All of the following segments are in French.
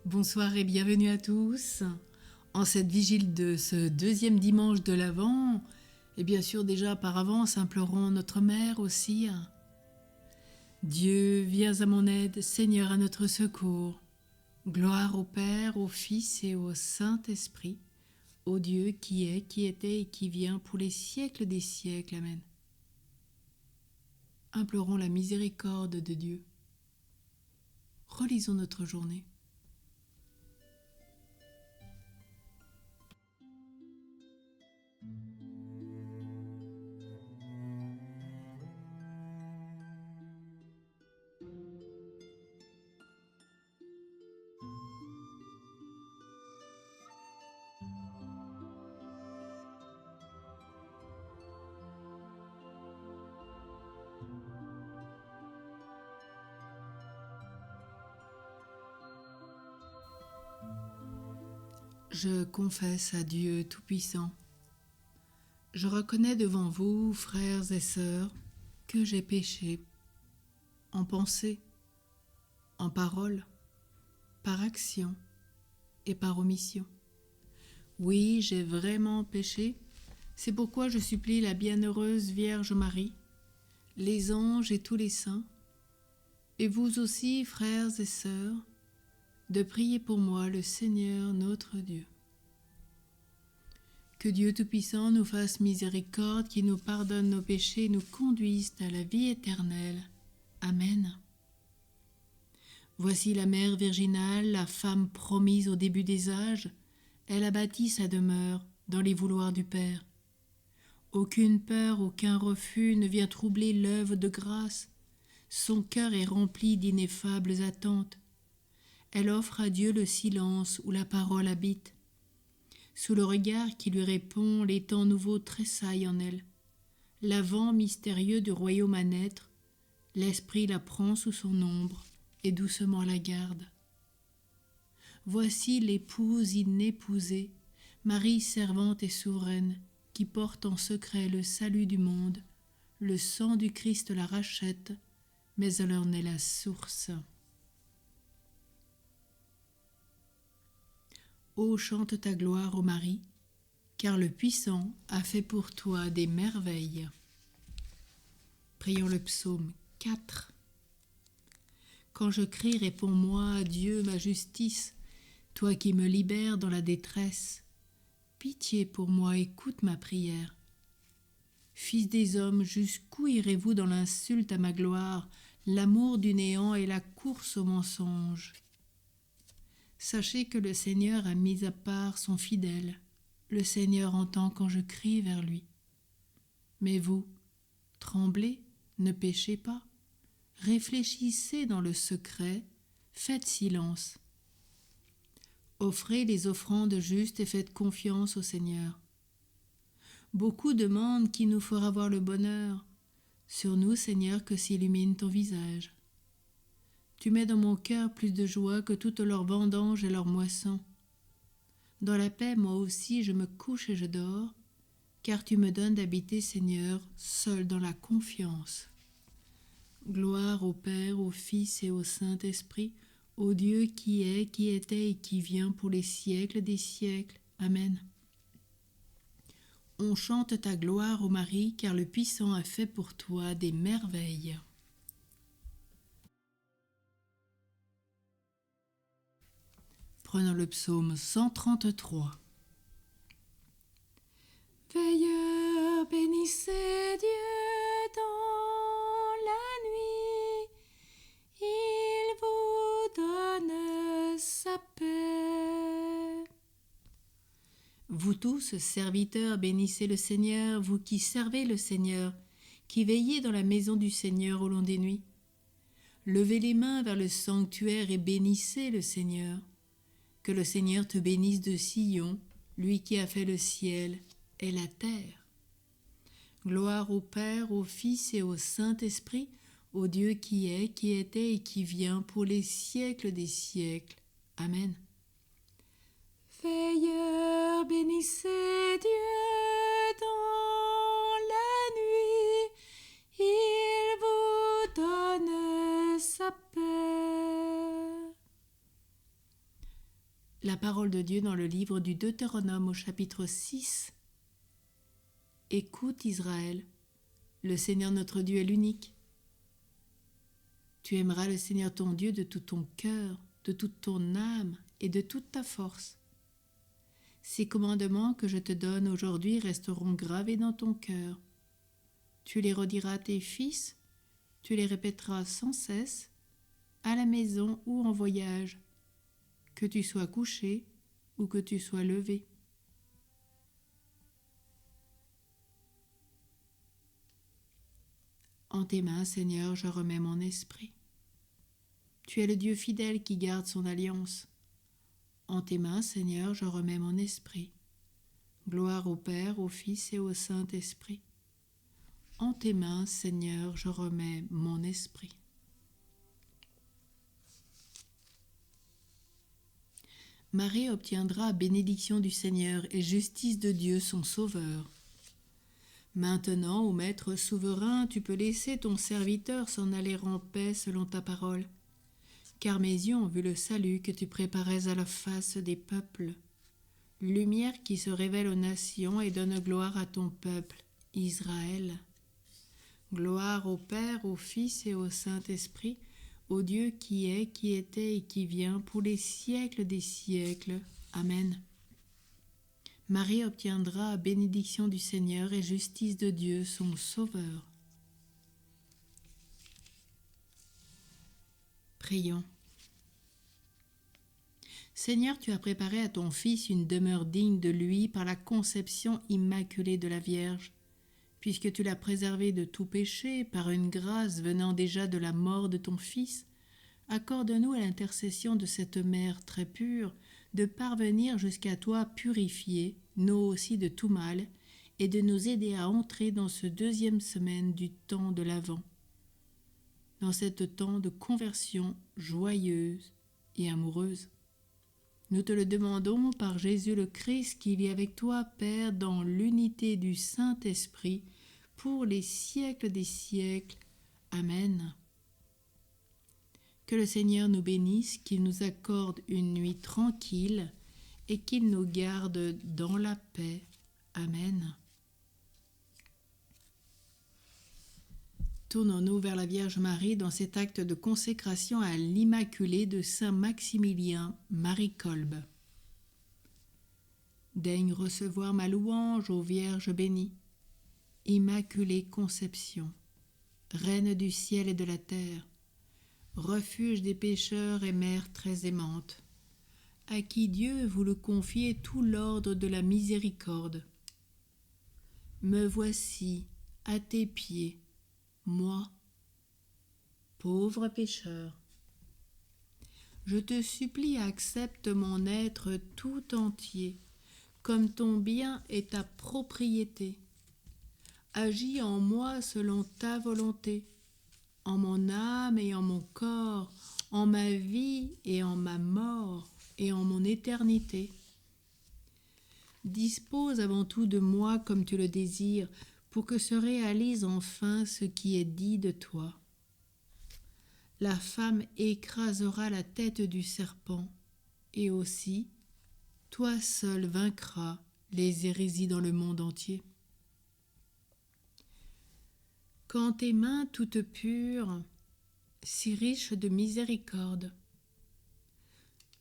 Bonsoir et bienvenue à tous. En cette vigile de ce deuxième dimanche de l'Avent, et bien sûr déjà par avance, implorons notre Mère aussi. Dieu, viens à mon aide, Seigneur à notre secours. Gloire au Père, au Fils et au Saint-Esprit, au Dieu qui est, qui était et qui vient pour les siècles des siècles. Amen. Implorons la miséricorde de Dieu. Relisons notre journée. Je confesse à Dieu Tout-Puissant. Je reconnais devant vous, frères et sœurs, que j'ai péché, en pensée, en parole, par action et par omission. Oui, j'ai vraiment péché, c'est pourquoi je supplie la bienheureuse Vierge Marie, les anges et tous les saints, et vous aussi, frères et sœurs, de prier pour moi le Seigneur notre Dieu. Que Dieu Tout-Puissant nous fasse miséricorde, qu'il nous pardonne nos péchés et nous conduise à la vie éternelle. Amen. Voici la Mère virginale, la femme promise au début des âges. Elle a bâti sa demeure dans les vouloirs du Père. Aucune peur, aucun refus ne vient troubler l'œuvre de grâce. Son cœur est rempli d'ineffables attentes. Elle offre à Dieu le silence où la parole habite. Sous le regard qui lui répond, les temps nouveaux tressaillent en elle. L'avent mystérieux du royaume à naître, l'esprit la prend sous son ombre et doucement la garde. Voici l'épouse inépousée, Marie servante et souveraine, qui porte en secret le salut du monde. Le sang du Christ la rachète, mais elle en est la source. Ô chante ta gloire, ô Marie, car le Puissant a fait pour toi des merveilles. Prions le psaume 4. Quand je crie, réponds-moi, Dieu, ma justice, toi qui me libères dans la détresse. Pitié pour moi, écoute ma prière. Fils des hommes, jusqu'où irez-vous dans l'insulte à ma gloire, l'amour du néant et la course au mensonge? Sachez que le Seigneur a mis à part son fidèle. Le Seigneur entend quand je crie vers lui. Mais vous, tremblez, ne péchez pas. Réfléchissez dans le secret, faites silence. Offrez les offrandes justes et faites confiance au Seigneur. Beaucoup demandent qui nous fera voir le bonheur. Sur nous, Seigneur, que s'illumine ton visage. Tu mets dans mon cœur plus de joie que toutes leurs vendanges et leurs moissons. Dans la paix, moi aussi, je me couche et je dors, car tu me donnes d'habiter, Seigneur, seul dans la confiance. Gloire au Père, au Fils et au Saint-Esprit, au Dieu qui est, qui était et qui vient pour les siècles des siècles. Amen. On chante ta gloire, ô Marie, car le Puissant a fait pour toi des merveilles. Prenons le psaume 133. Veilleurs, bénissez Dieu dans la nuit, il vous donne sa paix. Vous tous, serviteurs, bénissez le Seigneur, vous qui servez le Seigneur, qui veillez dans la maison du Seigneur au long des nuits. Levez les mains vers le sanctuaire et bénissez le Seigneur. Que le Seigneur te bénisse de Sion, lui qui a fait le ciel et la terre. Gloire au Père, au Fils et au Saint-Esprit, au Dieu qui est, qui était et qui vient pour les siècles des siècles. Amen. Veilleurs, bénissez Dieu dans la nuit, il vous donne sa paix. La parole de Dieu dans le livre du Deutéronome au chapitre 6. Écoute Israël, le Seigneur notre Dieu est l'unique. Tu aimeras le Seigneur ton Dieu de tout ton cœur, de toute ton âme et de toute ta force. Ces commandements que je te donne aujourd'hui resteront gravés dans ton cœur. Tu les rediras à tes fils, tu les répéteras sans cesse, à la maison ou en voyage, que tu sois couché ou que tu sois levé. En tes mains, Seigneur, je remets mon esprit. Tu es le Dieu fidèle qui garde son alliance. En tes mains, Seigneur, je remets mon esprit. Gloire au Père, au Fils et au Saint-Esprit. En tes mains, Seigneur, je remets mon esprit. Marie obtiendra bénédiction du Seigneur et justice de Dieu son Sauveur. Maintenant, ô Maître souverain, tu peux laisser ton serviteur s'en aller en paix selon ta parole, car mes yeux ont vu le salut que tu préparais à la face des peuples, lumière qui se révèle aux nations et donne gloire à ton peuple, Israël. Gloire au Père, au Fils et au Saint-Esprit, au Dieu qui est, qui était et qui vient, pour les siècles des siècles. Amen. Marie obtiendra bénédiction du Seigneur et justice de Dieu, son Sauveur. Prions. Seigneur, tu as préparé à ton Fils une demeure digne de lui par la conception immaculée de la Vierge. Puisque tu l'as préservé de tout péché par une grâce venant déjà de la mort de ton Fils, accorde-nous à l'intercession de cette Mère très pure de parvenir jusqu'à toi purifiés, nous aussi de tout mal, et de nous aider à entrer dans ce deuxième semaine du temps de l'Avent, dans cette temps de conversion joyeuse et amoureuse. Nous te le demandons par Jésus le Christ qui vit avec toi, Père, dans l'unité du Saint-Esprit, pour les siècles des siècles. Amen. Que le Seigneur nous bénisse, qu'il nous accorde une nuit tranquille et qu'il nous garde dans la paix. Amen. Tournons-nous vers la Vierge Marie dans cet acte de consécration à l'Immaculée de Saint Maximilien, Marie Kolb. Daigne recevoir ma louange, ô Vierge bénie, Immaculée Conception, Reine du ciel et de la terre, refuge des pécheurs et mère très aimante, à qui Dieu vous le confiez tout l'ordre de la miséricorde. Me voici à tes pieds, moi, pauvre pécheur. Je te supplie, accepte mon être tout entier, comme ton bien et ta propriété. Agis en moi selon ta volonté, en mon âme et en mon corps, en ma vie et en ma mort et en mon éternité. Dispose avant tout de moi comme tu le désires, pour que se réalise enfin ce qui est dit de toi. La femme écrasera la tête du serpent, et aussi, toi seul vaincras les hérésies dans le monde entier. Quand tes mains toutes pures, si riches de miséricorde,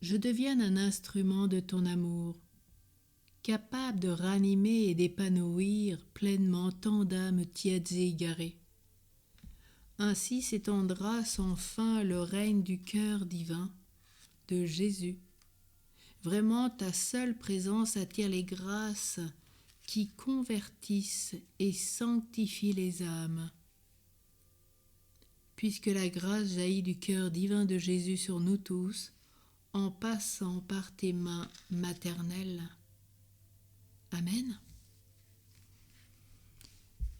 je devienne un instrument de ton amour, capable de ranimer et d'épanouir pleinement tant d'âmes tièdes et égarées. Ainsi s'étendra sans fin le règne du cœur divin de Jésus. Vraiment, ta seule présence attire les grâces qui convertissent et sanctifient les âmes. Puisque la grâce jaillit du cœur divin de Jésus sur nous tous, en passant par tes mains maternelles. Amen.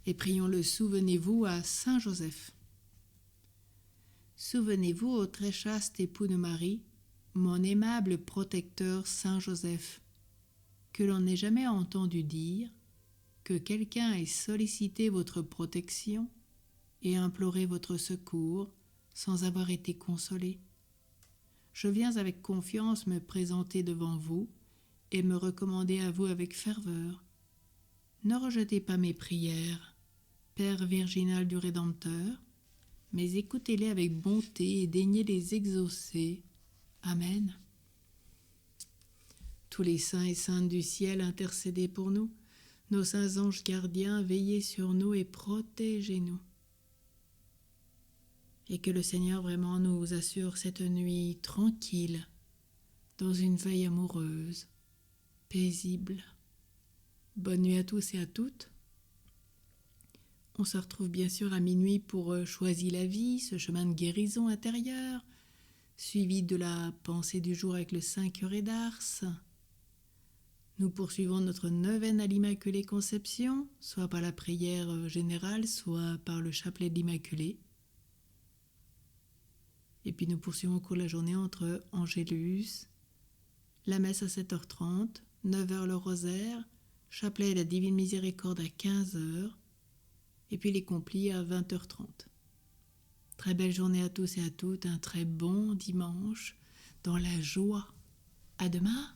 Et prions-le, souvenez-vous à Saint Joseph. Souvenez-vous au très chaste époux de Marie, mon aimable protecteur Saint Joseph, que l'on n'ait jamais entendu dire que quelqu'un ait sollicité votre protection et imploré votre secours sans avoir été consolé. je viens avec confiance me présenter devant vous et me recommander à vous avec ferveur. Ne rejetez pas mes prières, Père virginal du Rédempteur, mais écoutez-les avec bonté et daignez les exaucer. Amen. Tous les saints et saintes du ciel, intercédez pour nous. Nos saints anges gardiens, veillez sur nous et protégez-nous. Et que le Seigneur vraiment nous assure cette nuit tranquille, dans une veille amoureuse, paisible. Bonne nuit à tous et à toutes. On se retrouve bien sûr à minuit pour Choisis la vie, ce chemin de guérison intérieure, suivi de la pensée du jour avec le Saint Curé d'Ars. Nous poursuivons notre neuvaine à l'Immaculée Conception, soit par la prière générale, soit par le chapelet de l'Immaculée. Et puis nous poursuivons au cours de la journée entre Angélus, la messe à 7h30, 9h le rosaire, chapelet et la Divine Miséricorde à 15h, et puis les complis à 20h30. Très belle journée à tous et à toutes, un très bon dimanche, dans la joie. À demain!